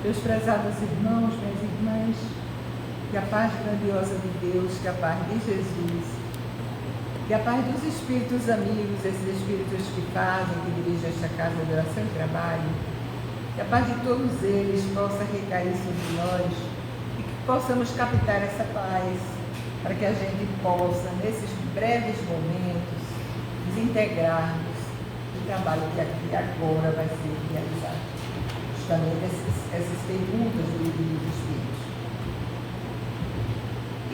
Meus prezados irmãos, minhas irmãs, que a paz grandiosa de Deus, que a paz de Jesus, que a paz dos espíritos amigos, esses espíritos que fazem, que dirigem esta casa de oração e trabalho, que a paz de todos eles possa recair sobre nós e que possamos captar essa paz, para que a gente possa, nesses breves momentos, nos integrarmos no trabalho que aqui agora vai ser realizado. Justamente essas perguntas do livro dos Espíritos.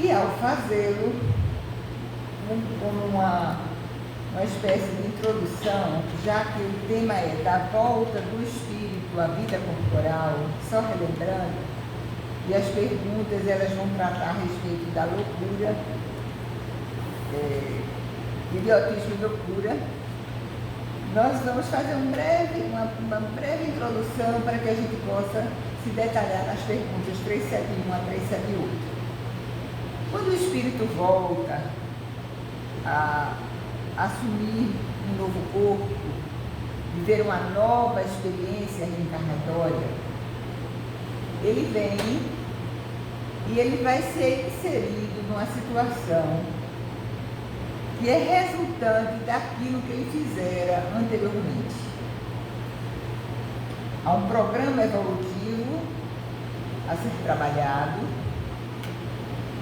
E ao fazê-lo, como uma espécie de introdução, já que o tema é da volta do espírito à vida corporal, só relembrando, e as perguntas elas vão tratar a respeito da loucura, idiotismo e loucura. Nós vamos fazer uma breve introdução para que a gente possa se detalhar nas perguntas 371 a 378. Quando o espírito volta a assumir um novo corpo, viver uma nova experiência reencarnatória, ele vem e ele vai ser inserido numa situação que é resultante daquilo que ele fizera anteriormente. Há um programa evolutivo a ser trabalhado.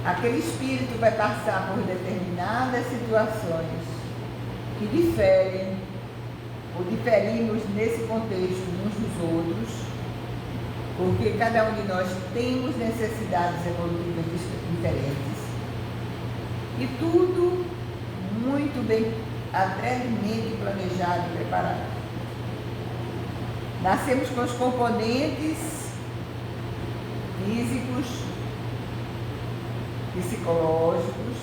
Aquele espírito vai passar por determinadas situações que diferem, ou diferimos nesse contexto uns dos outros, porque cada um de nós temos necessidades evolutivas diferentes. E tudo muito bem, brevemente planejado e preparado. Nascemos com os componentes físicos, psicológicos,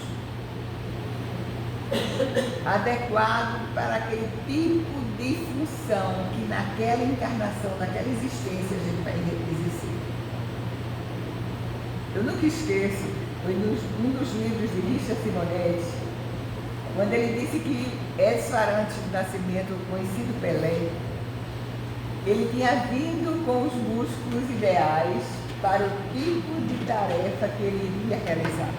adequados para aquele tipo de função que naquela encarnação, naquela existência a gente vai exercer. Eu nunca esqueço, foi um dos livros de Richard Simonetti, quando ele disse que Edson Arantes do Nascimento, conhecido Pelé, ele tinha vindo com os músculos ideais para o tipo de tarefa que ele iria realizar.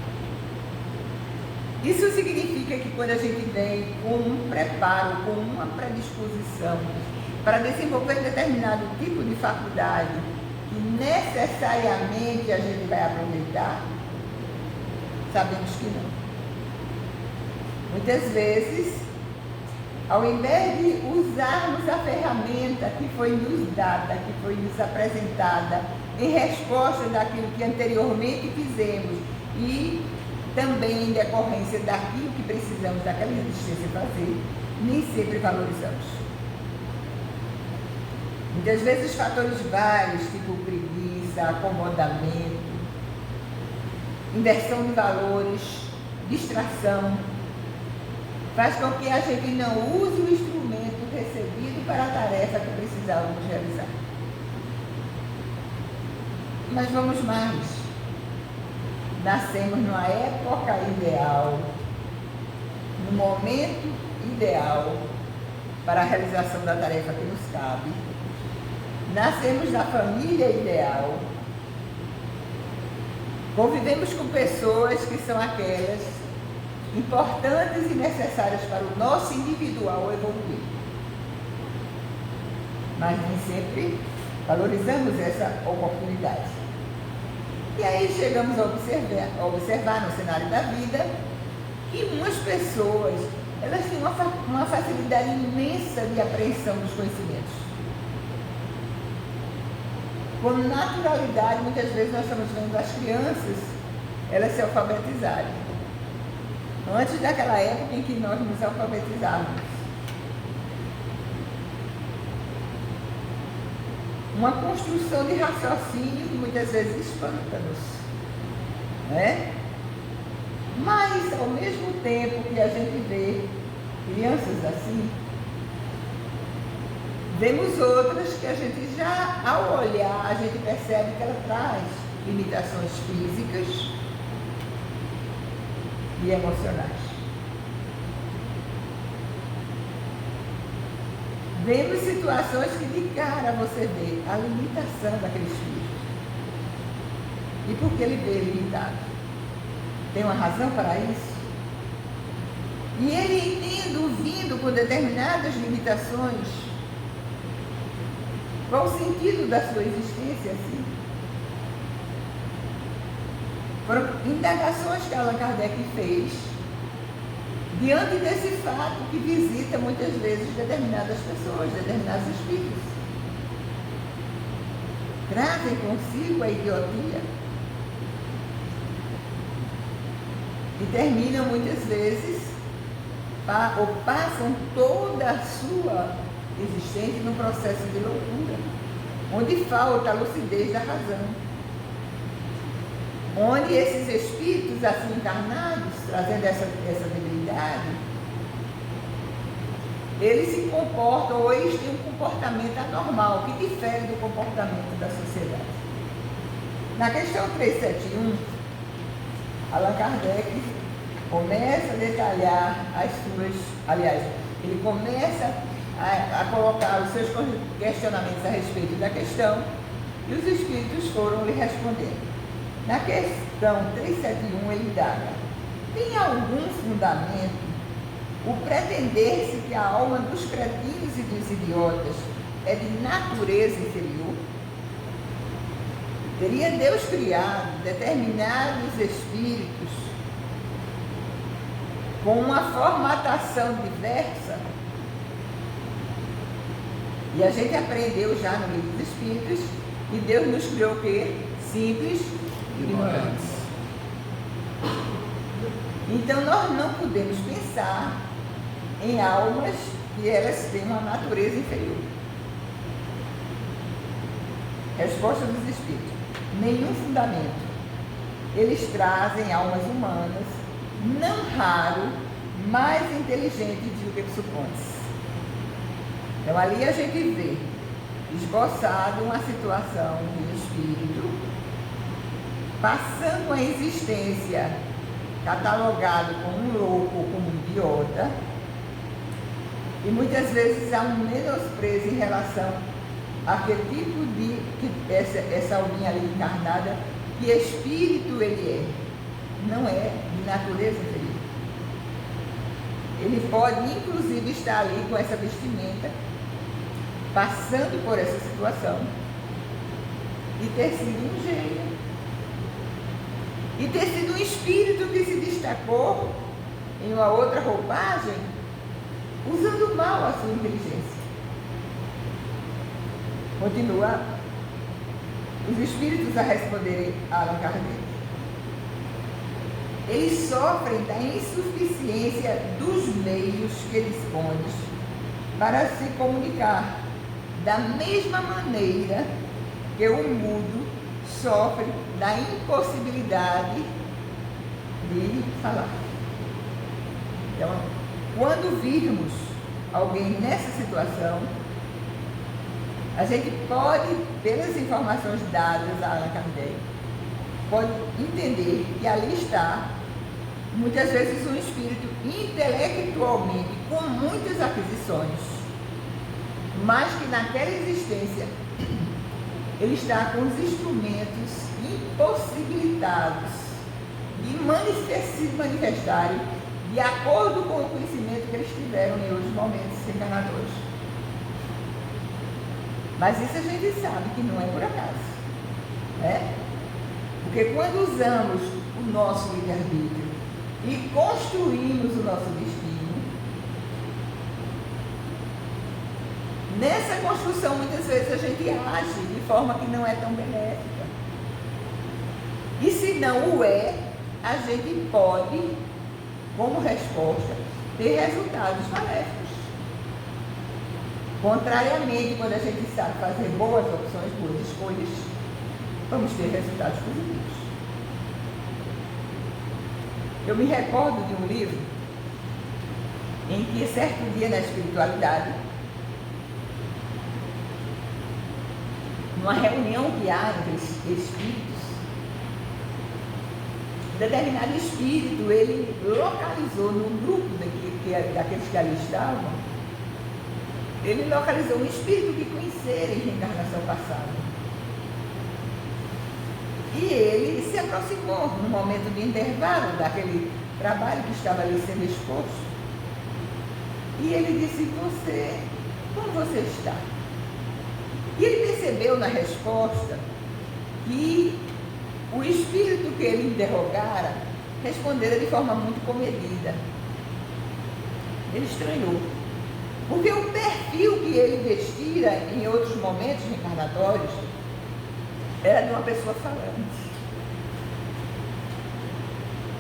Isso significa que quando a gente vem com um preparo, com uma predisposição para desenvolver determinado tipo de faculdade que necessariamente a gente vai aproveitar, sabemos que não. Muitas vezes, ao invés de usarmos a ferramenta que foi nos dada, que foi nos apresentada em resposta daquilo que anteriormente fizemos e também em decorrência daquilo que precisamos daquela existência fazer, nem sempre valorizamos. Muitas vezes fatores vários, tipo preguiça, acomodamento, inversão de valores, distração, faz com que a gente não use o instrumento recebido para a tarefa que precisávamos realizar. Mas vamos mais. Nascemos numa época ideal, no momento ideal para a realização da tarefa que nos cabe. Nascemos na família ideal. Convivemos com pessoas que são aquelas importantes e necessárias para o nosso individual evoluir. Mas nem sempre valorizamos essa oportunidade. E aí chegamos a observar no cenário da vida que umas pessoas, elas têm uma facilidade imensa de apreensão dos conhecimentos. Com naturalidade, muitas vezes nós estamos vendo as crianças, elas se alfabetizarem. Antes daquela época em que nós nos alfabetizávamos. Uma construção de raciocínio que muitas vezes espanta-nos, né? Mas, ao mesmo tempo que a gente vê crianças assim, vemos outras que a gente já, ao olhar, a gente percebe que ela traz limitações físicas e emocionais. Vemos situações que de cara você vê a limitação daquele espírito. E por que ele veio limitado? Tem uma razão para isso? E ele vindo com determinadas limitações, qual o sentido da sua existência assim? Foram indagações que Allan Kardec fez diante desse fato que visita muitas vezes determinadas pessoas, determinados espíritos. Trazem consigo a idiotia e terminam muitas vezes, ou passam toda a sua existência num processo de loucura, onde falta a lucidez da razão, onde esses espíritos assim encarnados, trazendo essa debilidade, eles se comportam, ou eles têm um comportamento anormal, que difere do comportamento da sociedade. Na questão 371, Allan Kardec começa a detalhar as suas, aliás, ele começa a colocar os seus questionamentos a respeito da questão, e os espíritos foram lhe respondendo. Na questão 371, ele indaga: tem algum fundamento o pretender-se que a alma dos cretinos e dos idiotas é de natureza inferior? Teria Deus criado determinados espíritos com uma formatação diversa? E a gente aprendeu já no livro dos Espíritos que Deus nos criou o quê? Simples e ignorantes. Então nós não podemos pensar em almas que elas têm uma natureza inferior. Resposta dos Espíritos: nenhum fundamento. Eles trazem almas humanas, não raro, mais inteligentes do que supõe-se. Então ali a gente vê esboçado uma situação de espírito passando a existência catalogado como um louco ou como um idiota, e muitas vezes há um menosprezo em relação àquele tipo de essa alminha ali encarnada, que espírito ele é, não é de natureza inferior. Ele pode inclusive estar ali com essa vestimenta, passando por essa situação e ter sido um gênio, e ter sido um espírito que se destacou em uma outra roupagem, usando mal a sua inteligência. Continua os espíritos a responderem a Allan Kardec. Eles sofrem da insuficiência dos meios que dispondes para se comunicar, da mesma maneira que o mudo sofre da impossibilidade de falar. Então, quando virmos alguém nessa situação, a gente pode, pelas informações dadas a Allan Kardec, pode entender que ali está, muitas vezes, um espírito intelectualmente com muitas aquisições, mas que naquela existência ele está com os instrumentos impossibilitados de se manifestarem de acordo com o conhecimento que eles tiveram em outros momentos encarnadores. Mas isso a gente sabe que não é por acaso, né? Porque quando usamos o nosso livre-arbítrio e construímos o nosso destino, nessa construção muitas vezes a gente age de forma que não é tão benéfica. E se não o é, a gente pode, como resposta, ter resultados maléficos. Contrariamente, quando a gente sabe fazer boas opções, boas escolhas, vamos ter resultados positivos. Eu me recordo de um livro em que, certo dia na espiritualidade, numa reunião que há entre espíritos, determinado espírito, ele localizou no grupo daqueles que ali estavam, ele localizou um espírito que conhecera em reencarnação passada. E ele aproximou no momento de intervalo daquele trabalho que estava ali sendo exposto. E ele disse: você, como você está? E ele percebeu na resposta que o espírito que ele interrogara respondera de forma muito comedida. Ele estranhou, porque o perfil que ele vestira em outros momentos reencarnatórios era de uma pessoa falante.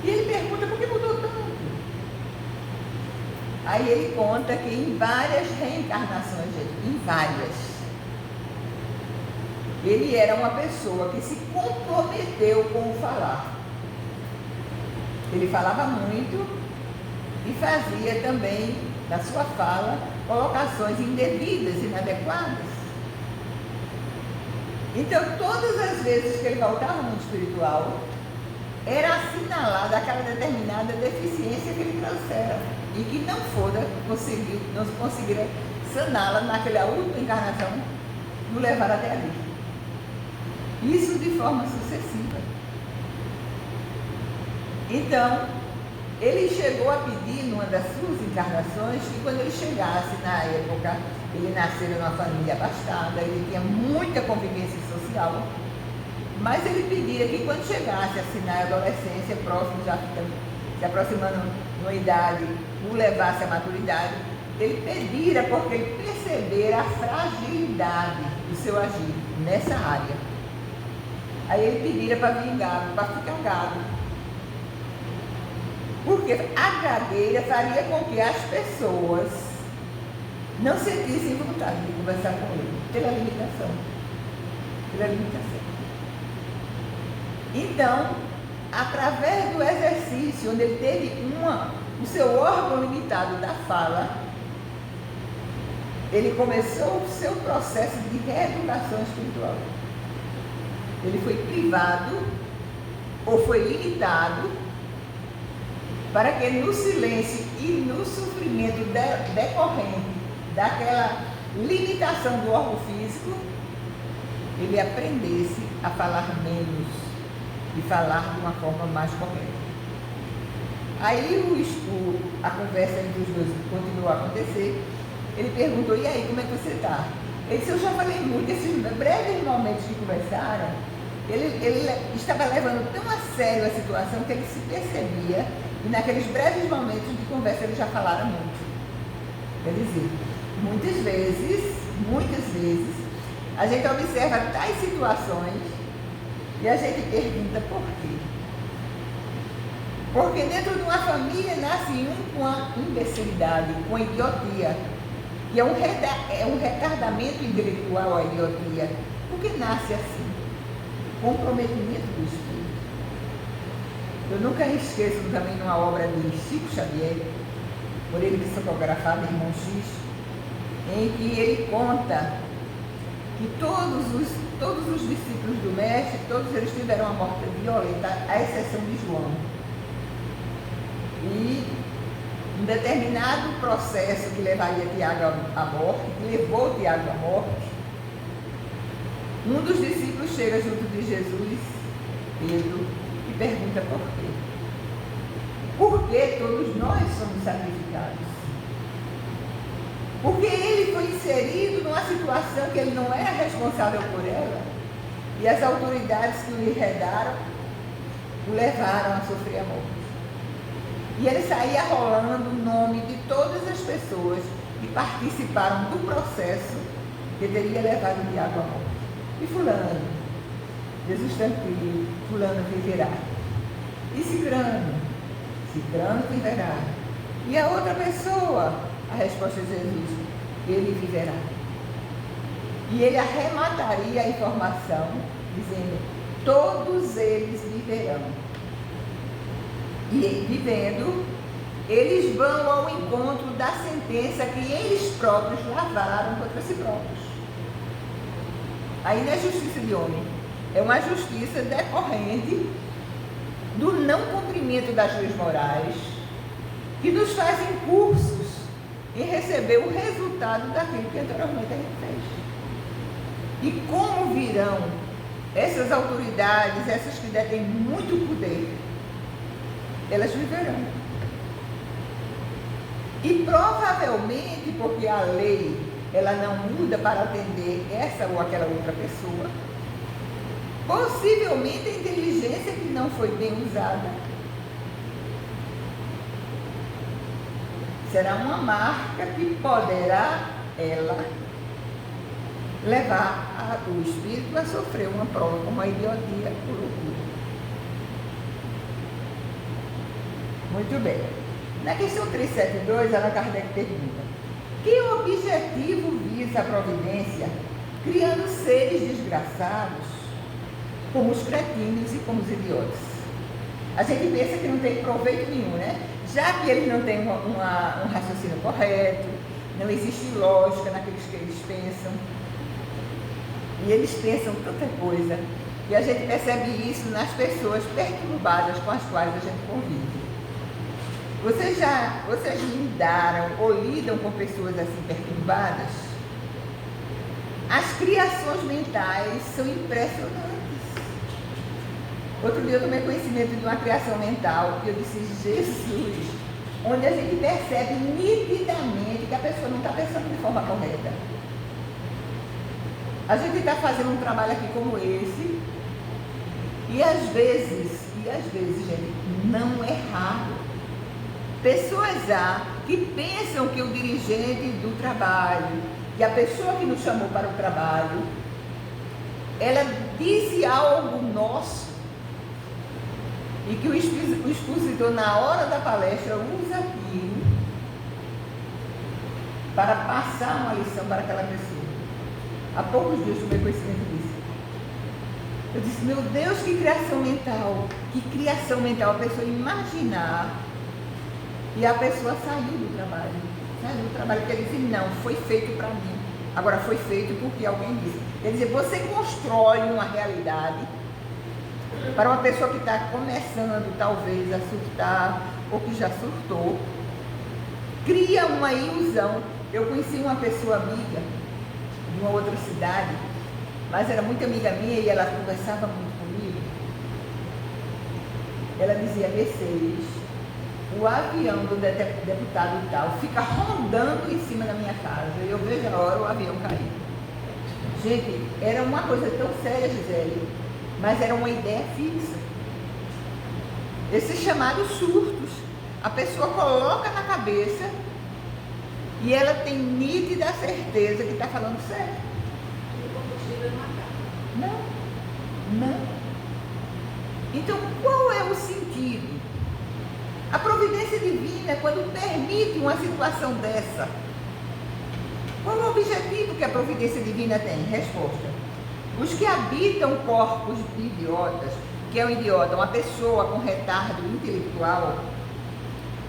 E ele pergunta: por que mudou tanto? Aí ele conta que em várias reencarnações, em várias, ele era uma pessoa que se comprometeu com o falar. Ele falava muito e fazia também, na sua fala, colocações indevidas, inadequadas. Então, todas as vezes que ele voltava ao mundo espiritual, era assinalada aquela determinada deficiência que ele trouxera e que não conseguiram saná-la naquela última encarnação, no levar até ali. Isso de forma sucessiva. Então, ele chegou a pedir numa das suas encarnações que quando ele chegasse na época, ele nasceu numa família abastada, ele tinha muita convivência social, mas ele pedia que quando chegasse assim na adolescência, próximo, já ficando, se aproximando numa idade, o levasse à maturidade, ele pedira porque ele percebera a fragilidade do seu agir nessa área. Aí ele pedira para vir gado, para ficar gado. Porque a gagueira faria com que as pessoas não sentissem vontade de conversar com ele, pela limitação. Então, através do exercício, onde ele teve o seu órgão limitado da fala, ele começou o seu processo de reeducação espiritual. Ele foi privado ou foi limitado para que no silêncio e no sofrimento decorrente daquela limitação do órgão físico, ele aprendesse a falar menos e falar de uma forma mais correta. Aí a conversa entre os dois continuou a acontecer. Ele perguntou: e aí, como é que você está? Ele disse: eu já falei muito. Esses breves momentos que conversaram, ele estava levando tão a sério a situação que ele se percebia, e naqueles breves momentos de conversa eles já falaram muito. Quer dizer, muitas vezes, a gente observa tais situações e a gente pergunta por quê. Porque dentro de uma família nasce um com a imbecilidade, com a idiotia, que é um retardamento intelectual, a idiotia. Por que nasce assim? Comprometimento do espírito. Eu nunca esqueço também de uma obra de Chico Xavier, por ele psicografado, Irmão X, em que ele conta que todos os discípulos do Mestre, todos eles tiveram uma morte violenta, à exceção de João. E um determinado processo que levaria Tiago à morte, que levou Tiago à morte, um dos discípulos chega junto de Jesus, Pedro, e pergunta por quê. Por que todos nós somos sacrificados? Porque ele foi inserido numa situação que ele não era responsável por ela, e as autoridades que o enredaram o levaram a sofrer a morte. E ele saía rolando o nome de todas as pessoas que participaram do processo que teria levado o Tiago à morte. E fulano, Jesus tranquilo, fulano viverá. E cicrano viverá. E a outra pessoa, a resposta de Jesus: ele viverá. E ele arremataria a informação, dizendo: todos eles viverão. E vivendo, eles vão ao encontro da sentença que eles próprios lavaram contra si próprios. Aí não é justiça de homem, é uma justiça decorrente do não cumprimento das leis morais, que nos fazem cursos em receber o resultado daquilo que anteriormente a gente fez. E como virão essas autoridades, essas que detêm muito poder, elas viverão. E provavelmente, porque a lei, ela não muda para atender essa ou aquela outra pessoa, possivelmente a inteligência que não foi bem usada será uma marca que poderá, ela, levar o espírito a sofrer uma prova como a idiotia ou loucura. Muito bem. Na questão 372, Allan Kardec pergunta: que objetivo visa a providência criando seres desgraçados como os cretinos e como os idiotas? A gente pensa que não tem proveito nenhum, né? Já que eles não têm um raciocínio correto, não existe lógica naqueles que eles pensam, e eles pensam tanta coisa, e a gente percebe isso nas pessoas perturbadas com as quais a gente convive. Vocês lidaram ou lidam com pessoas assim perturbadas? As criações mentais são impressionantes. Outro dia eu tomei conhecimento de uma criação mental e eu disse, Jesus, onde a gente percebe nitidamente que a pessoa não está pensando de forma correta. A gente está fazendo um trabalho aqui como esse e às vezes, gente, não é raro. Pessoas há que pensam que o dirigente do trabalho, que a pessoa que nos chamou para o trabalho, ela disse algo nosso e que o expositor, na hora da palestra, usa aquilo para passar uma lição para aquela pessoa. Há poucos dias eu tomei conhecimento disso. Eu disse, meu Deus, que criação mental, a pessoa imaginar. E a pessoa saiu do trabalho, porque ele disse, não, foi feito para mim, agora foi feito porque alguém disse. Quer dizer, você constrói uma realidade para uma pessoa que está começando talvez a surtar, ou que já surtou, cria uma ilusão. Eu conheci uma pessoa amiga de uma outra cidade, mas era muito amiga minha e ela conversava muito comigo. Ela dizia, Mercedes, o avião do deputado tal fica rondando em cima da minha casa e eu vejo a hora o avião cair. Gente, era uma coisa tão séria, Gisele, mas era uma ideia fixa. Esses chamados surtos, a pessoa coloca na cabeça e ela tem nítida certeza que está falando sério. Não. Então, qual é o sentido? A providência divina é quando permite uma situação dessa. Qual é o objetivo que a providência divina tem? Resposta. Os que habitam corpos de idiotas, que é um idiota, uma pessoa com retardo intelectual,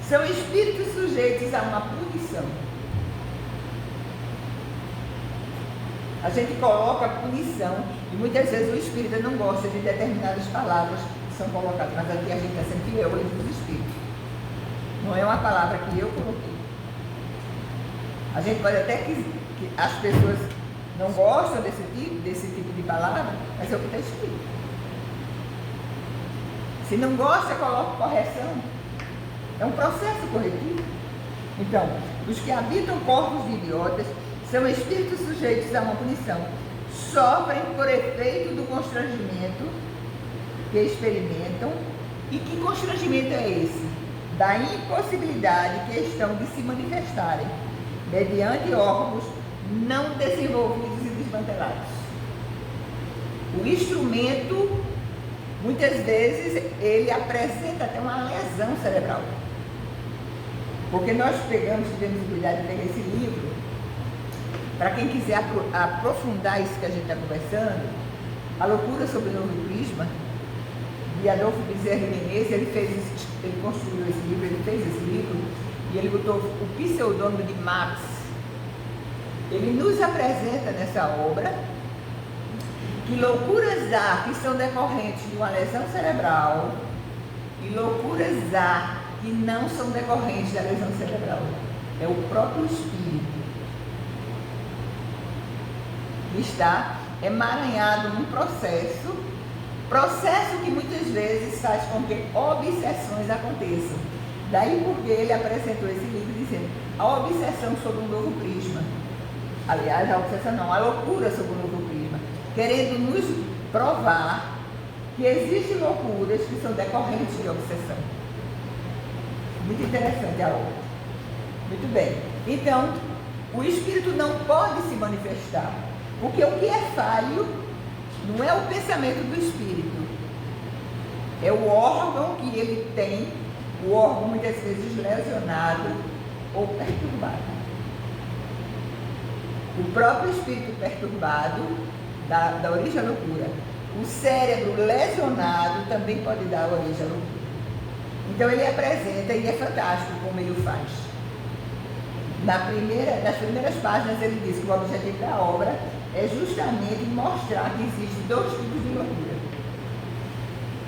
são espíritos sujeitos a uma punição. A gente coloca punição e muitas vezes o espírita não gosta de determinadas palavras que são colocadas, mas aqui a gente está sendo fiel dos espíritos. Não é uma palavra que eu coloquei. A gente pode até que as pessoas não gostam desse tipo de palavra, mas é o que está escrito. Se não gosta, coloca correção. É um processo corretivo. Então, os que habitam corpos de idiotas são espíritos sujeitos a uma punição. Sofrem por efeito do constrangimento que experimentam. E que constrangimento é esse? Da impossibilidade que estão de se manifestarem mediante órgãos não desenvolvidos e desmantelados. O instrumento, muitas vezes, ele apresenta até uma lesão cerebral. Porque nós tivemos cuidado de pegar esse livro, para quem quiser aprofundar isso que a gente está conversando, A Loucura sobre o Novo Prisma, de Adolfo Bezerra de Menezes. Ele construiu esse livro, ele fez esse livro, e ele botou o pseudônimo de Max. Ele nos apresenta nessa obra que loucuras há que são decorrentes de uma lesão cerebral e loucuras há que não são decorrentes da lesão cerebral. É o próprio espírito que está emaranhado num processo que muitas vezes faz com que obsessões aconteçam. Daí porque ele apresentou esse livro dizendo a obsessão sob um novo prisma. Aliás, a obsessão não, a loucura sob um novo prisma. Querendo nos provar que existem loucuras que são decorrentes de obsessão. Muito interessante a obra. Muito bem. Então, o espírito não pode se manifestar, porque o que é falho não é o pensamento do espírito, é o órgão que ele tem, o órgão muitas vezes lesionado ou perturbado. O próprio espírito perturbado dá origem à loucura. O cérebro lesionado também pode dar origem à loucura. Então ele apresenta, e é fantástico como ele o faz. Nas primeiras páginas ele diz que o objetivo da obra é justamente mostrar que existem dois tipos de loucura.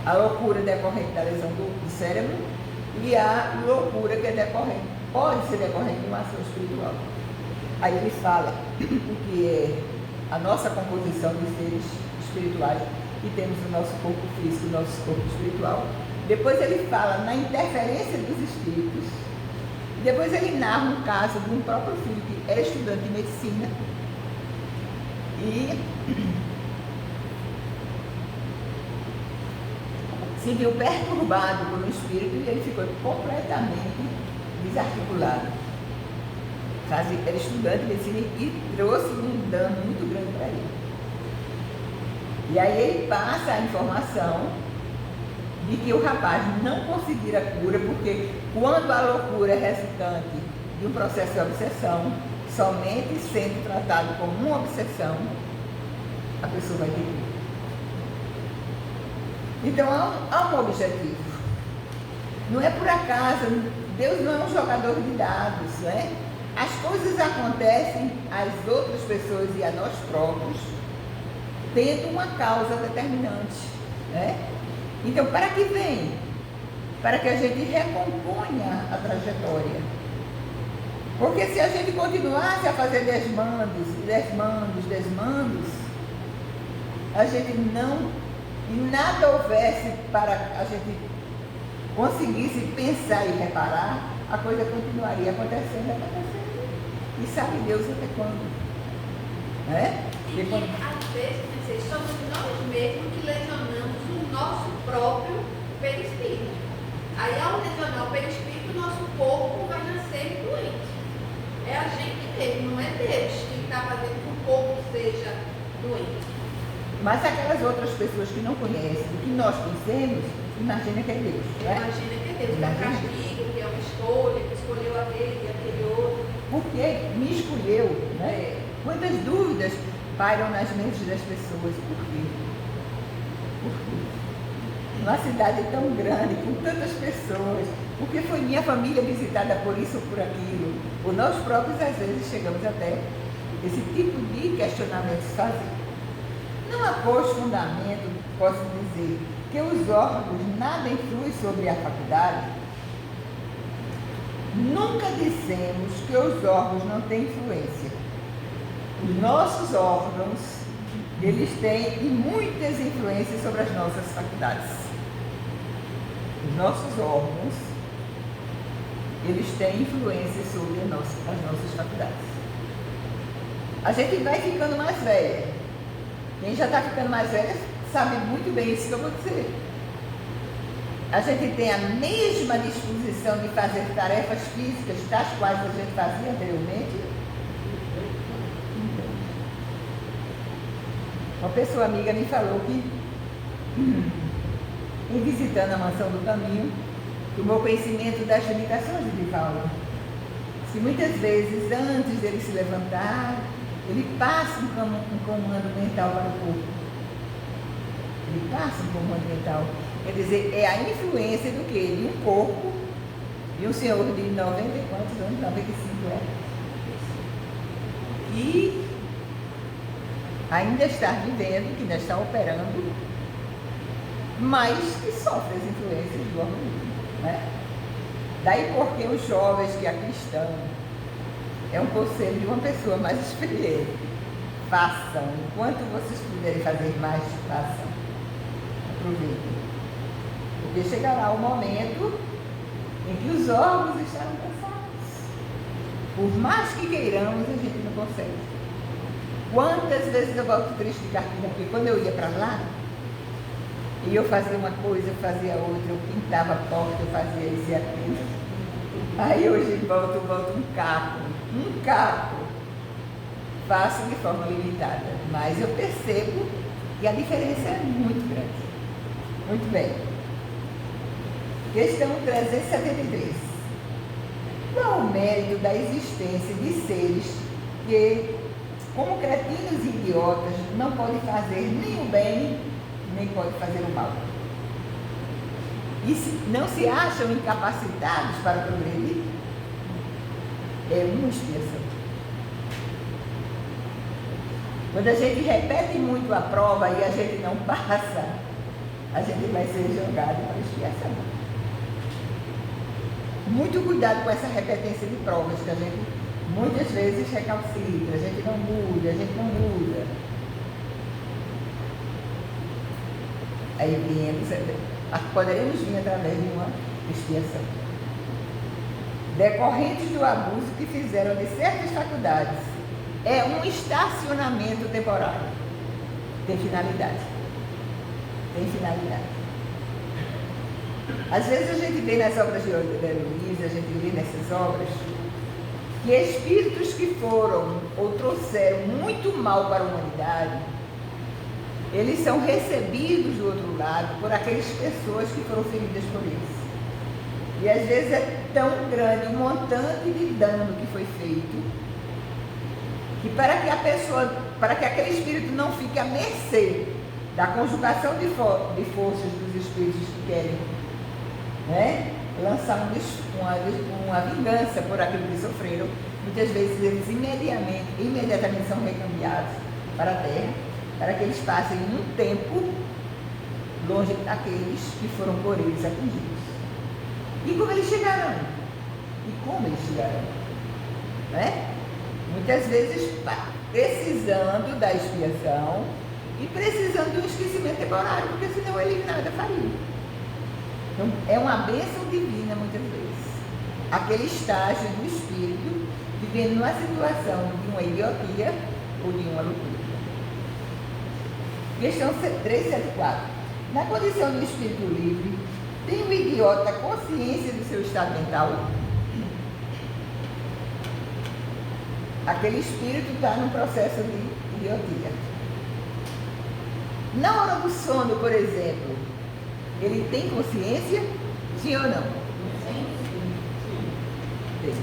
A loucura decorrente da lesão do cérebro e a loucura que é decorrente, pode ser decorrente de uma ação espiritual. Aí ele fala o que é a nossa composição de seres espirituais, e temos o nosso corpo físico e o nosso corpo espiritual. Depois ele fala na interferência dos espíritos. Depois ele narra um caso de um próprio filho que era estudante de medicina e se viu perturbado por um espírito e ele ficou completamente desarticulado. Era estudante de medicina e trouxe um dano muito grande para ele. E aí ele passa a informação de que o rapaz não conseguira cura, porque quando a loucura é resultante de um processo de obsessão, somente sendo tratado como uma obsessão, a pessoa vai ter cura. Então há um objetivo. Não é por acaso, Deus não é um jogador de dados, não é? As coisas acontecem às outras pessoas e a nós próprios, tendo uma causa determinante, né? Então, para que vem? Para que a gente recomponha a trajetória. Porque se a gente continuasse a fazer desmandos, a gente não, e nada houvesse para a gente conseguisse pensar e reparar, a coisa continuaria acontecendo. E sabe Deus até quando? Né? E que, às vezes, somos nós mesmos que lesionamos o nosso próprio perispírito. Aí, ao lesionar o perispírito, o nosso corpo vai nascer doente. É a gente mesmo, não é Deus que está fazendo que o corpo seja doente. Mas aquelas outras pessoas que não conhecem o que nós conhecemos, imagina que é Deus. Né? Imagina que é Deus, que é um castigo, que é uma escolha, que escolheu aquele outro. Porque me escolheu, né? Quantas dúvidas pairam nas mentes das pessoas? Por quê? Por quê? Uma cidade tão grande, com tantas pessoas, porque foi minha família visitada por isso ou por aquilo? Ou nós próprios, às vezes, chegamos até esse tipo de questionamentos fazer. Não após fundamento, posso dizer que os órgãos nada influem sobre a faculdade. Nunca dissemos que os órgãos não têm influência. Os nossos órgãos, eles têm muitas influências sobre as nossas faculdades. Os nossos órgãos, eles têm influência sobre as nossas faculdades. A gente vai ficando mais velha. Quem já está ficando mais velha sabe muito bem isso que eu vou dizer. A gente tem a mesma disposição de fazer tarefas físicas, das quais a gente fazia anteriormente. Uma pessoa amiga me falou que, em visitando a mansão do caminho, tomou conhecimento das limitações de Divaldo. Que muitas vezes, antes dele se levantar, ele passa um comando mental para o corpo. Ele passa um comando mental. Quer dizer, é a influência do quê? De um corpo, de um senhor de 90 e quantos anos? 95 é. E ainda está vivendo, que ainda está operando, mas que sofre as influências do organismo, né? Daí porque os jovens que aqui estão, é um conselho de uma pessoa mais experiente. façam. Enquanto vocês puderem fazer mais, façam. Aproveitem. Porque chegará o momento em que os órgãos estarão cansados. Por mais que queiramos, a gente não consegue. Quantas vezes eu volto triste de cartilha? Porque quando eu ia para lá, e eu fazia uma coisa, eu fazia outra, eu pintava a porta, eu fazia isso e aquilo. Aí hoje volto um caco. Faço de forma limitada, mas eu percebo que a diferença é muito grande. Muito bem. Questão 373. Qual o mérito da existência de seres que, como cretinos e idiotas, não podem fazer nem o bem, nem podem fazer o mal? E não se acham incapacitados para progredir? É uma expiação. Quando a gente repete muito a prova e a gente não passa, a gente vai ser jogado para a expiação. Muito cuidado com essa repetência de provas, que a gente muitas vezes recalcitra, a gente não muda. Aí poderemos vir através de uma expiação. Decorrentes do abuso que fizeram de certas faculdades, é um estacionamento temporário. Tem finalidade. Às vezes a gente vê nas obras de Luiz, a gente vê nessas obras, que espíritos que foram ou trouxeram muito mal para a humanidade, eles são recebidos do outro lado por aquelas pessoas que foram feridas por eles. E às vezes é tão grande o montante de dano que foi feito, que para que aquele espírito não fique à mercê da conjugação de forças dos espíritos que querem, né, lançar uma vingança por aquilo que sofreram, muitas vezes eles imediatamente são recambiados para a Terra, para que eles passem um tempo longe daqueles que foram por eles atingidos. E como eles chegarão? Né? Muitas vezes precisando da expiação e precisando do esquecimento temporário, porque senão ele nada faria. Então, é uma bênção divina muitas vezes. Aquele estágio do espírito vivendo numa situação de uma idiotia ou de uma loucura. Questão 374. Na condição do espírito livre, tem o idiota consciência do seu estado mental? Aquele espírito está num processo de idiotia. Na hora do sono, por exemplo, ele tem consciência? Sim ou não? Sim. Tem.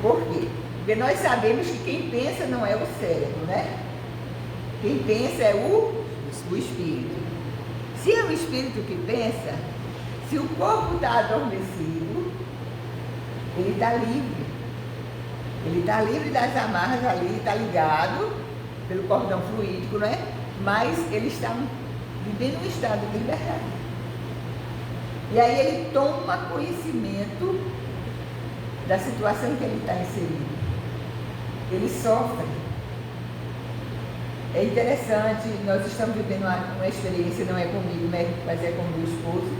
Por quê? Porque nós sabemos que quem pensa não é o cérebro, né? Quem pensa é o espírito. Se é o espírito que pensa, se o corpo está adormecido, ele está livre. Ele está livre das amarras ali, está ligado pelo cordão fluídico, não é? Mas ele está vivendo um estado de liberdade. E aí ele toma conhecimento da situação em que ele está inserido. Ele sofre. É interessante, nós estamos vivendo uma experiência, não é comigo, mas é com o meu esposo.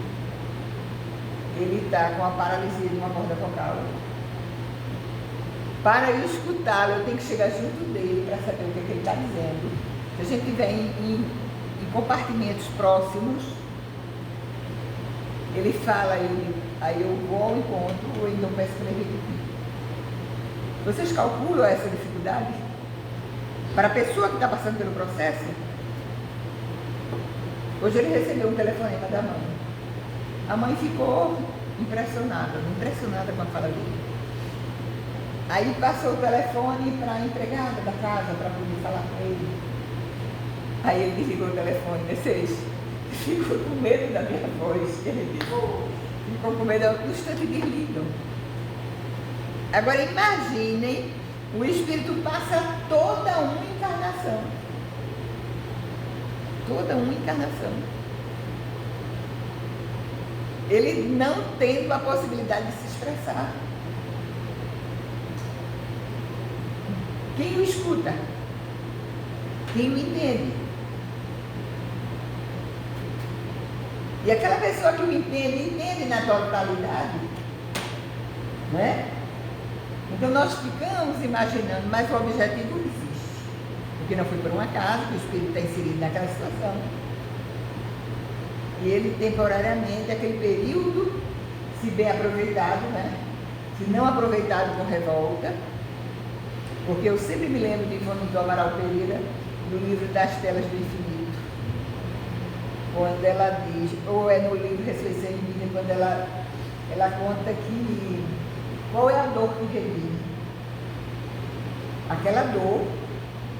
Ele está com a paralisia de uma corda vocal. Para eu escutá-lo, eu tenho que chegar junto dele para saber o que ele está dizendo. Se a gente estiver em compartimentos próximos, ele fala, aí eu vou ao encontro, ou então peço para ele repetir. Vocês calculam essa dificuldade? Para a pessoa que está passando pelo processo? Hoje ele recebeu um telefonema da mãe. A mãe ficou impressionada com a fala dele. Aí passou o telefone para a empregada da casa, para poder falar com ele. Aí ele desligou o telefone, vocês ficou com medo da minha voz. Ficou com medo, no instante desligam. Agora imaginem, o espírito passa toda uma encarnação. Ele não tendo a possibilidade de se expressar. Quem o escuta? quem o entende. E aquela pessoa que o entende na totalidade, não é? Então nós ficamos imaginando, mas o objetivo existe. Porque não foi por um acaso que o espírito está inserido naquela situação. E ele temporariamente, aquele período, se bem aproveitado, né? Se não aproveitado com revolta, porque eu sempre me lembro de Ivone do Amaral Pereira, no livro Das Telas do Infinito, quando ela diz, ou é no livro Ressurreição e Vida, quando ela conta que qual é a dor que redime? Aquela dor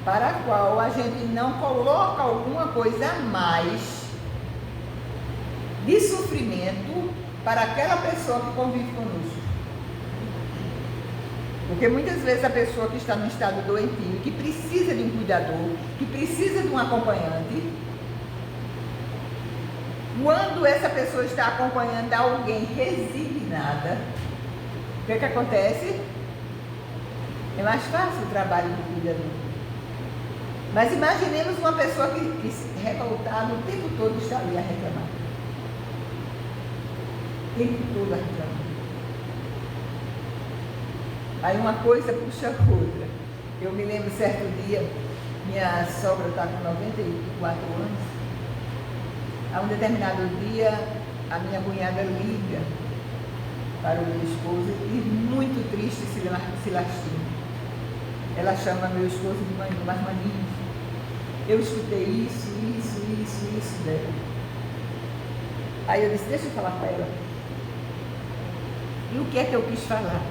para a qual a gente não coloca alguma coisa a mais de sofrimento para aquela pessoa que convive conosco. Porque muitas vezes a pessoa que está num estado doentio, que precisa de um cuidador, que precisa de um acompanhante, quando essa pessoa está acompanhando alguém resignada, o que acontece? É mais fácil o trabalho do cuidador. Mas imaginemos uma pessoa que revoltada o tempo todo está ali a reclamar. O tempo todo a reclamar. Aí uma coisa puxa a outra. Eu me lembro certo dia, minha sogra está com 94 anos. A um determinado dia, a minha cunhada liga para o meu esposo e muito triste se lastima. Ela chama meu esposo de maninho. Eu escutei isso dela. Aí eu disse, deixa eu falar para ela. E o que é que eu quis falar?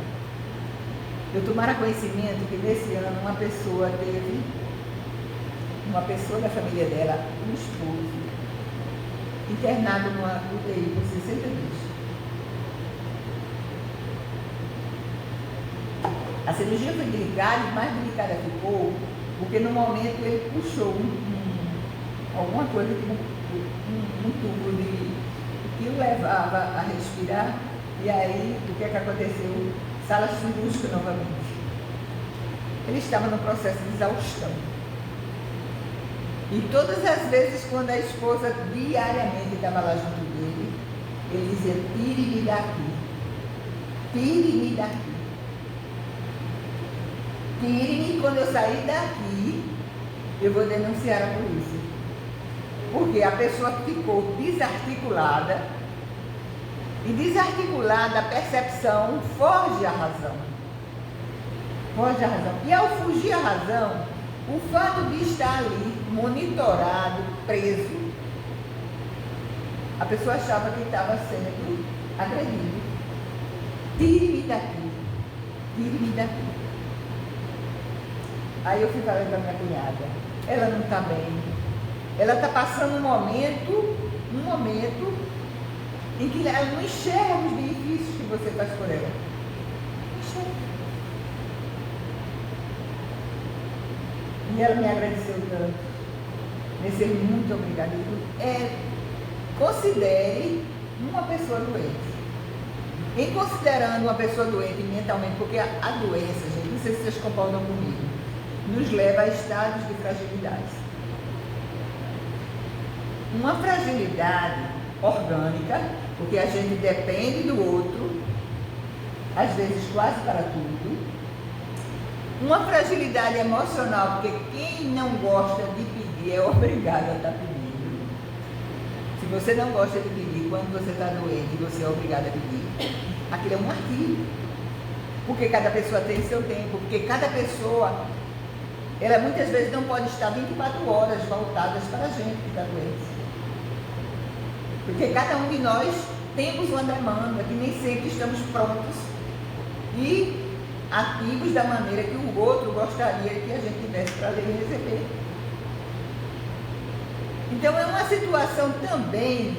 Eu tomara conhecimento que nesse ano uma pessoa da família dela, um esposo, internado numa UTI por 60 dias. A cirurgia foi delicada, e mais delicada ficou, porque no momento ele puxou alguma coisa, um tubo que o levava a respirar, e aí o que é que aconteceu? Sala cirúrgica novamente. Ele estava no processo de exaustão. E todas as vezes quando a esposa diariamente estava lá junto dele, ele dizia, tire-me daqui. Tire-me daqui. Tire-me, quando eu sair daqui, eu vou denunciar a polícia. Porque a pessoa ficou desarticulada, e desarticulada a percepção foge à razão. Foge à razão. E ao fugir à razão, o fato de estar ali, monitorado, preso, a pessoa achava que estava sendo agredido. Tire-me daqui. Tire-me daqui. Aí eu fui falando para minha cunhada, ela não está bem. Ela está passando um momento em que ela não enxerga os benefícios que você faz por ela. Enxerga. E ela me agradeceu tanto. Me disse, muito obrigada. Considere uma pessoa doente. Em considerando uma pessoa doente mentalmente, porque a doença, gente, não sei se vocês concordam comigo, nos leva a estados de fragilidade. Uma fragilidade orgânica, porque a gente depende do outro, às vezes quase para tudo. Uma fragilidade emocional, porque quem não gosta de pedir é obrigado a estar pedindo. Se você não gosta de pedir, quando você está doente, você é obrigado a pedir. Aquilo é um martírio. Porque cada pessoa tem seu tempo, porque cada pessoa, ela muitas vezes não pode estar 24 horas voltadas para a gente que está doente. Porque cada um de nós temos uma demanda, que nem sempre estamos prontos e ativos da maneira que o outro gostaria que a gente tivesse prazer em receber. Então é uma situação também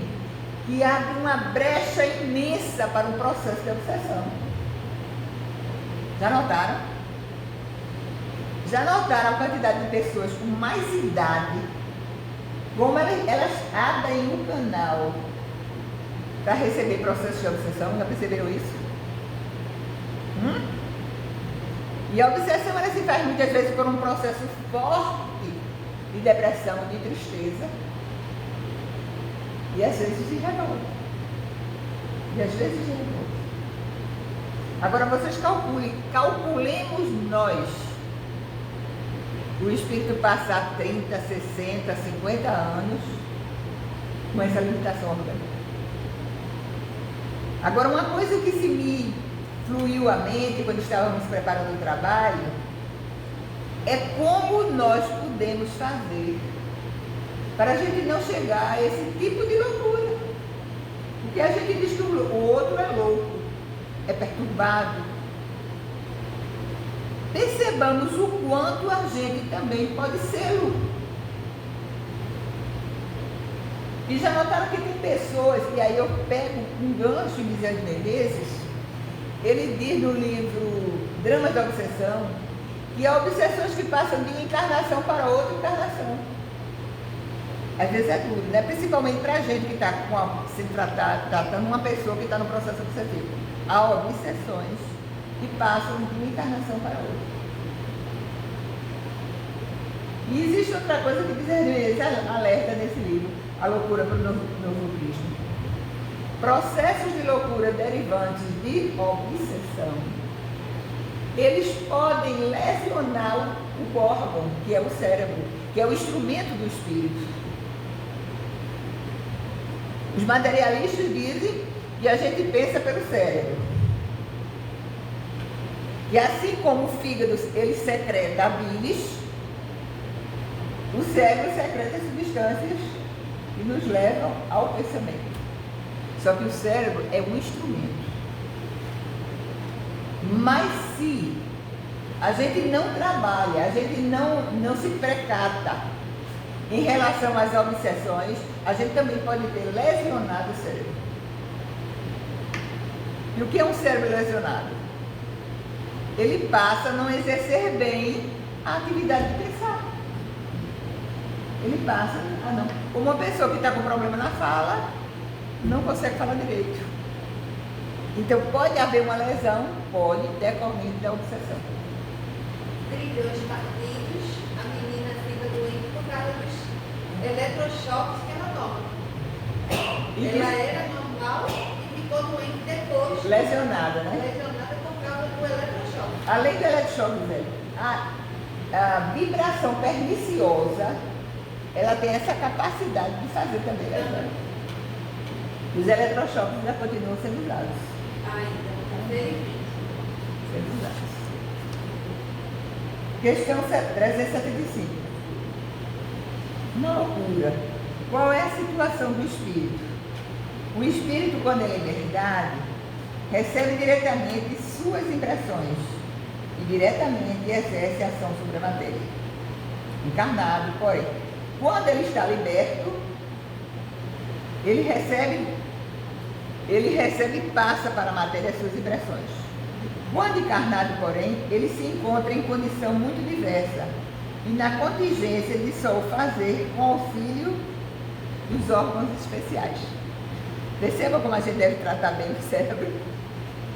que abre uma brecha imensa para o processo de obsessão. Já notaram? Já notaram a quantidade de pessoas com mais idade, como elas abrem um canal para receber processos de obsessão? Já perceberam isso? E a obsessão ela se faz muitas vezes por um processo forte de depressão, de tristeza, e às vezes de revolta. Agora vocês calculemos nós, o espírito passar 30, 60, 50 anos com essa limitação orgânica. Agora, uma coisa que se me fluiu a mente quando estávamos preparando o trabalho é como nós podemos fazer para a gente não chegar a esse tipo de loucura. Porque a gente diz que o outro é louco, é perturbado. Percebamos o quanto a gente também pode ser. E já notaram que tem pessoas, e aí eu pego um gancho de Bezerra de Menezes, ele diz no livro Dramas da Obsessão, que há obsessões que passam de uma encarnação para outra encarnação. Às vezes é duro, né? Principalmente para a gente que está sendo tratando uma pessoa que está no processo obsessivo. Há obsessões que passam de uma encarnação para outra. E existe outra coisa que Bezerra de Menezes alerta nesse livro, A Loucura para o Novo Cristo. Processos de loucura derivantes de obsessão, eles podem lesionar o órgão, que é o cérebro, que é o instrumento do espírito. Os materialistas dizem que a gente pensa pelo cérebro. E assim como o fígado ele secreta a bilis, o cérebro secreta substâncias que nos levam ao pensamento. Só que o cérebro é um instrumento. Mas se a gente não trabalha, a gente não se precata em relação às obsessões, a gente também pode ter lesionado o cérebro. E o que é um cérebro lesionado? Ele passa a não exercer bem a atividade de pensar. Ele passa a não. Como uma pessoa que está com problema na fala, não consegue falar direito. Então pode haver uma lesão, pode, decorrente da obsessão. Trilhões partidos, a menina fica doente por causa dos eletrochoques que ela toma. Ela era normal e ficou doente depois. Lesionada, né? Lesionada por causa do eletrochoque. Além do eletrochoque, velho, a vibração perniciosa, ela tem essa capacidade de fazer também lesão. Os eletrochoques ainda continuam sendo usados. Ainda, felizmente. Sendo usados. Questão 375. Na loucura, qual é a situação do espírito? O espírito, quando ele é verdade, recebe diretamente suas impressões e diretamente exerce ação sobre a matéria. Encarnado, porém, quando ele está liberto, ele recebe e passa para a matéria as suas impressões. Quando encarnado, porém, ele se encontra em condição muito diversa e na contingência de só o fazer com auxílio dos órgãos especiais. Perceba como a gente deve tratar bem o cérebro,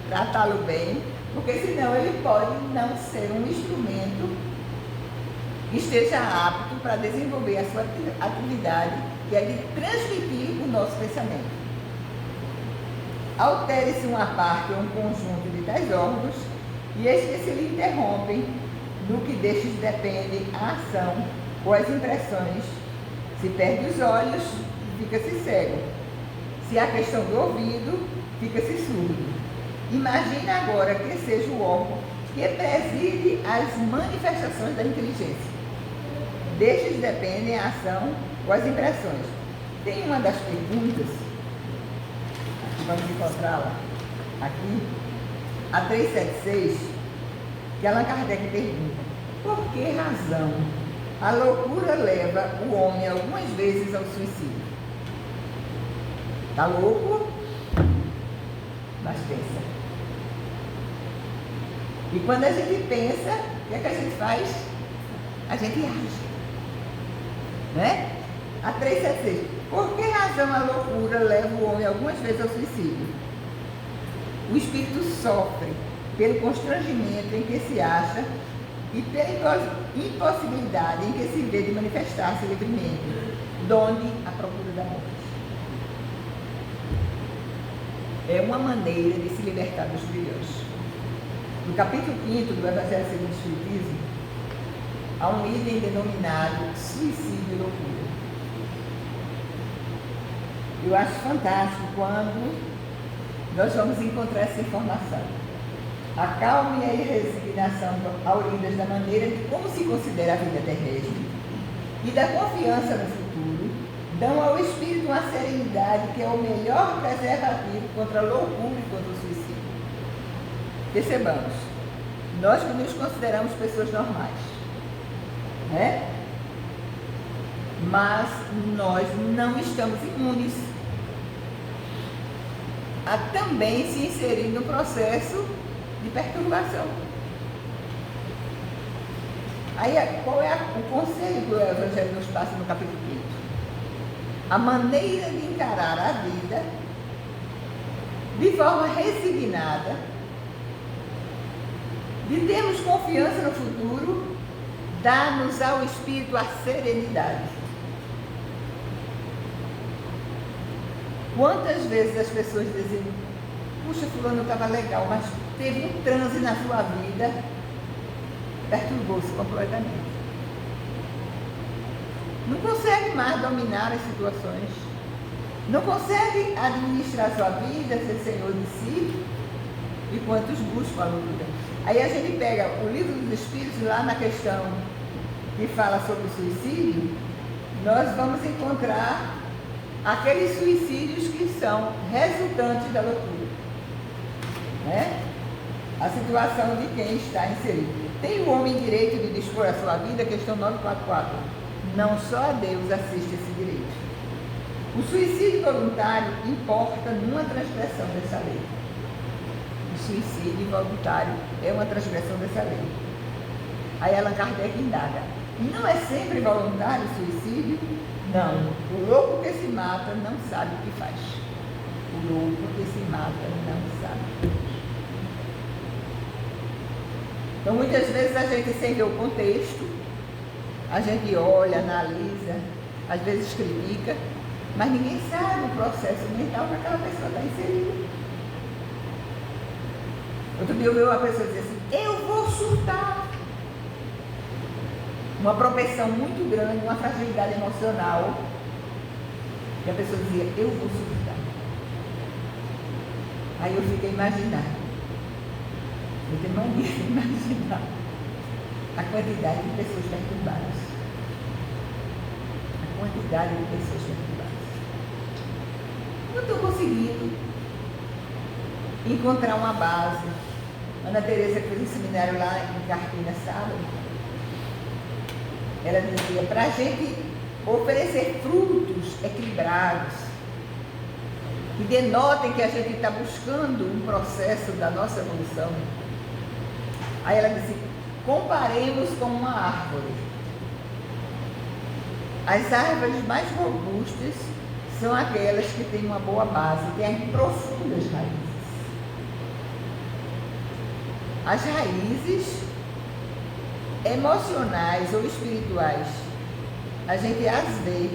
tratá-lo bem, porque senão ele pode não ser um instrumento que esteja apto para desenvolver a sua atividade, que é de transmitir o nosso pensamento. Altere-se uma parte ou um conjunto de tais órgãos e estes se lhe interrompem, do que destes depende a ação ou as impressões. Se perde os olhos, fica-se cego. Se há questão do ouvido, fica-se surdo. Imagine agora que seja o órgão que preside as manifestações da inteligência. Destes dependem a ação ou as impressões. Tem uma das perguntas, aqui vamos encontrá-la, aqui, a 376, que Allan Kardec pergunta: por que razão a loucura leva o homem algumas vezes ao suicídio? Está louco? Mas pensa. E quando a gente pensa, o que é que a gente faz? A gente age. Né? A 376. Por que razão a loucura leva o homem algumas vezes ao suicídio? O espírito sofre pelo constrangimento em que se acha e pela impossibilidade em que se vê de manifestar-se livremente, donde a procura da morte. É uma maneira de se libertar dos grilhões. No capítulo 5 do Evangelho segundo o Espiritismo, há um item denominado suicídio e loucura. Eu acho fantástico quando nós vamos encontrar essa informação. A calma e a resignação auridas da maneira de como se considera a vida terrestre e da confiança no futuro dão ao espírito uma serenidade que é o melhor preservativo contra a loucura e contra o suicídio. Percebamos, nós que nos consideramos pessoas normais, né? Mas nós não estamos imunes a também se inserir no processo de perturbação. Aí, qual é o conselho que o Evangelho nos passa no capítulo 5? A maneira de encarar a vida de forma resignada, de termos confiança no futuro, dá-nos ao espírito a serenidade. Quantas vezes as pessoas dizem, puxa, fulano estava legal, mas teve um transe na sua vida, perturbou-se completamente. Não consegue mais dominar as situações, não consegue administrar sua vida, ser senhor de si, e quantos buscam a luta. Aí a gente pega o Livro dos Espíritos, lá na questão que fala sobre o suicídio, nós vamos encontrar aqueles suicídios que são resultantes da loucura, né? A situação de quem está inserido. Tem o homem direito de dispor a sua vida, questão 944. Não só a Deus assiste esse direito. O suicídio voluntário importa numa transgressão dessa lei. O suicídio voluntário é uma transgressão dessa lei. Aí Allan Kardec indaga, não é sempre voluntário o suicídio? Não, o louco que se mata não sabe o que faz. O louco que se mata não sabe o que faz. Então, muitas vezes a gente, sem ver o contexto, a gente olha, analisa, às vezes critica, mas ninguém sabe o processo mental que aquela pessoa está inserida. Outro dia eu vi uma pessoa dizer assim, eu vou surtar. Uma propensão muito grande, uma fragilidade emocional. E a pessoa dizia, eu vou surtar. Aí eu fiquei imaginando. Eu tenho mania de imaginar a quantidade de pessoas perturbadas. A quantidade de pessoas perturbadas. Não estou conseguindo encontrar uma base. Ana Teresa, que fez um seminário lá em Carpina, sábado, ela dizia, para a gente oferecer frutos equilibrados, que denotem que a gente está buscando um processo da nossa evolução. Aí ela disse, comparemos com uma árvore. As árvores mais robustas são aquelas que têm uma boa base, têm profundas raízes. As raízes emocionais ou espirituais, a gente as vê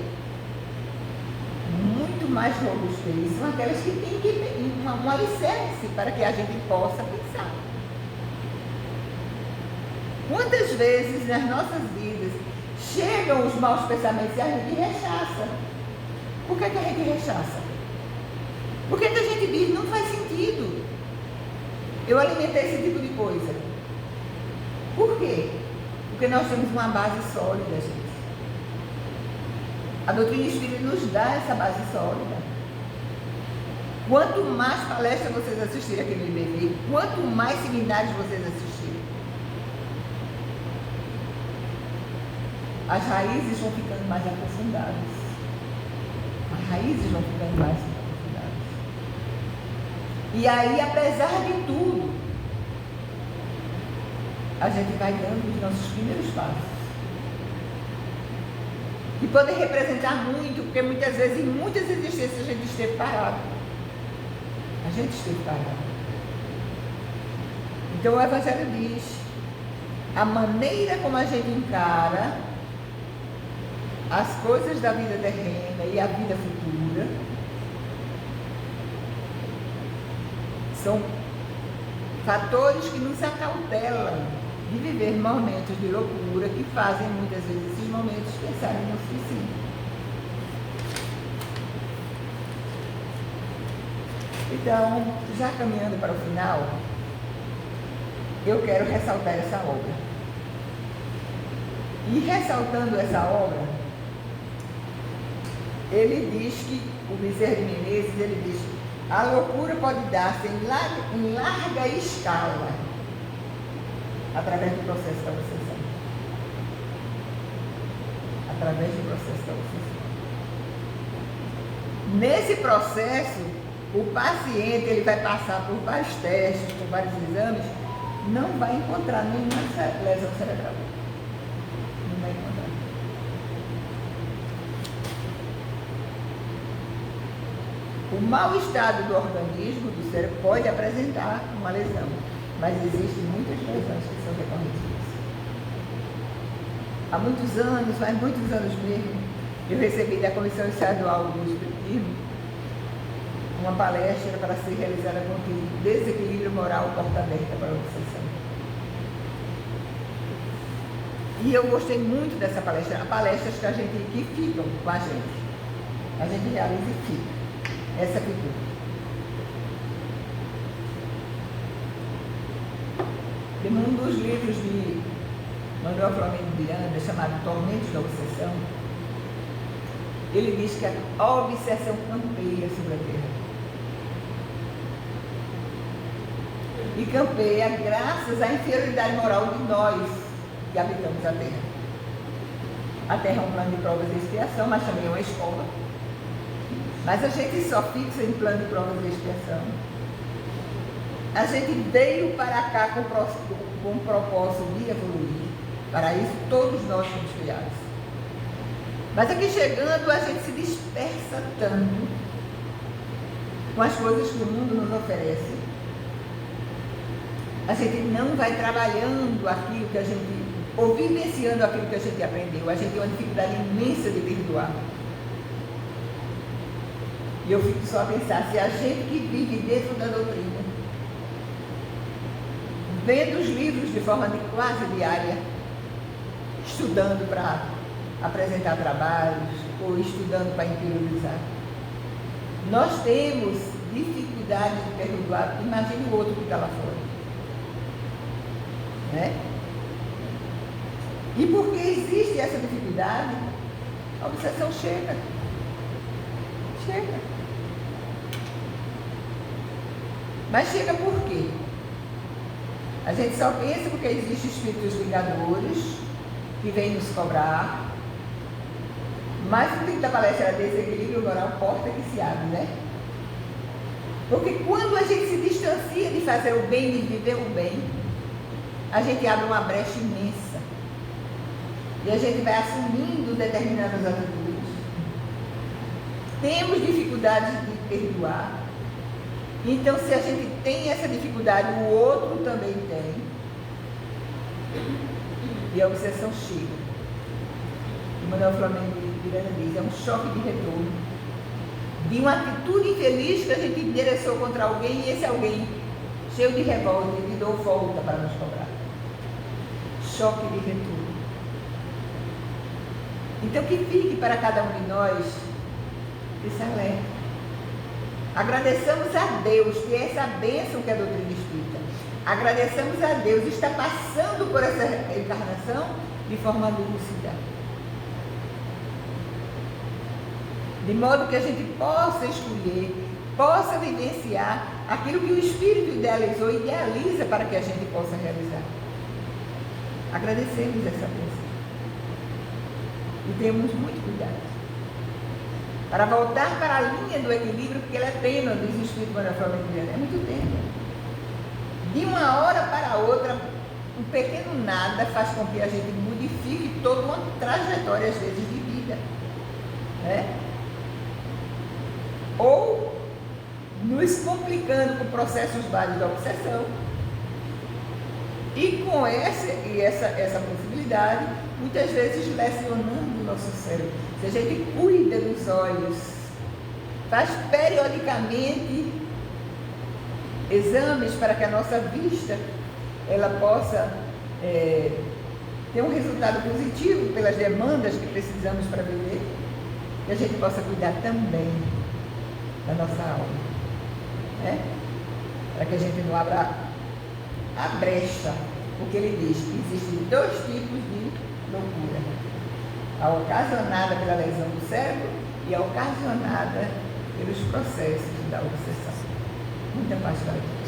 muito mais robustez, são aquelas que têm um alicerce para que a gente possa pensar. Quantas vezes nas nossas vidas chegam os maus pensamentos e a gente rechaça? Por que a gente rechaça? Porque a gente diz, não faz sentido eu alimentei esse tipo de coisa. Por quê? Porque nós temos uma base sólida, gente. A doutrina espírita nos dá essa base sólida. Quanto mais palestras vocês assistirem aqui no IBV, quanto mais seminários vocês assistirem, as raízes vão ficando mais aprofundadas. As raízes vão ficando mais aprofundadas. E aí, apesar de tudo, a gente vai dando os nossos primeiros passos. E podem representar muito, porque muitas vezes, em muitas existências, a gente esteve parado. A gente esteve parado. Então o Evangelho diz a maneira como a gente encara as coisas da vida terrena e a vida futura são fatores que nos acautelam de viver momentos de loucura que fazem muitas vezes esses momentos pensarem no suicídio. Então, já caminhando para o final, eu quero ressaltar essa obra. E ressaltando essa obra, ele diz que, o Bezerra de Menezes, ele diz: a loucura pode dar-se em larga escala, através do processo da obsessão. Através do processo da obsessão. Nesse processo, o paciente ele vai passar por vários testes, por vários exames, não vai encontrar nenhuma lesão cerebral. Não vai encontrar. O mau estado do organismo, do cérebro, pode apresentar uma lesão, mas existem muitas lesões que são recorrentes. Há muitos anos, faz muitos anos mesmo, eu recebi da Comissão Estadual do Espiritismo uma palestra para ser realizada com o desequilíbrio moral porta aberta para a obsessão. E eu gostei muito dessa palestra, palestras que ficam com a gente. A gente realiza e fica. Essa ficou. Tem um dos livros de Manuel Flamengo Miranda, chamado Tormentos da Obsessão, ele diz que a obsessão campeia sobre a Terra. E campeia graças à inferioridade moral de nós que habitamos a Terra. A Terra é um plano de provas e expiação, mas também é uma escola. Mas a gente só fixa em plano de provas e expiação. A gente veio para cá com o propósito de evoluir. Para isso, todos nós fomos criados. Mas aqui chegando, a gente se dispersa tanto com as coisas que o mundo nos oferece. A gente não vai trabalhando aquilo que a gente, ou vivenciando aquilo que a gente aprendeu. A gente tem uma dificuldade imensa de perdoar. E eu fico só a pensar, se a gente que vive dentro da doutrina, vendo os livros de forma quase diária, estudando para apresentar trabalhos, ou estudando para interiorizar, nós temos dificuldade de perdoar. Imagine o outro que está lá fora. Né? E porque existe essa dificuldade, a obsessão chega. Mas chega por quê? A gente só pensa porque existem espíritos vingadores que vêm nos cobrar. Mas o título da palestra era desequilíbrio moral, porta que se abre, né? Porque quando a gente se distancia de fazer o bem, de viver o bem, a gente abre uma brecha imensa. E a gente vai assumindo determinadas atitudes. Temos dificuldades de perdoar. Então, se a gente tem essa dificuldade, o outro também tem. E a obsessão chega. O Manuel Flamengo Miranda diz, é um choque de retorno de uma atitude infeliz que a gente endereçou contra alguém, e esse alguém, cheio de revolta, e deu volta para nos cobrar. Choque de retorno. Então, que fique para cada um de nós esse alerta. Agradeçamos a Deus que é essa bênção que a doutrina espírita. Agradeçamos a Deus está passando por essa encarnação de forma lúcida. De modo que a gente possa escolher, possa vivenciar aquilo que o Espírito idealizou e idealiza para que a gente possa realizar. Agradecemos essa bênção. E temos muito cuidado para voltar para a linha do equilíbrio, porque ela é tênue, diz o Espírito Manuel Flamengo Miranda, é muito tênue. De uma hora para outra, um pequeno nada faz com que a gente modifique toda uma trajetória, às vezes, de vida. Né? Ou nos complicando com processos vários da obsessão, E com essa possibilidade, muitas vezes lesionando o nosso cérebro. Se a gente cuida dos olhos, faz periodicamente exames para que a nossa vista ela possa ter um resultado positivo pelas demandas que precisamos para viver, que a gente possa cuidar também da nossa alma, né? Para que a gente não abra a brecha, porque ele diz que existem dois tipos de loucura: a ocasionada pela lesão do cérebro e a ocasionada pelos processos da obsessão. Muita paz para ti.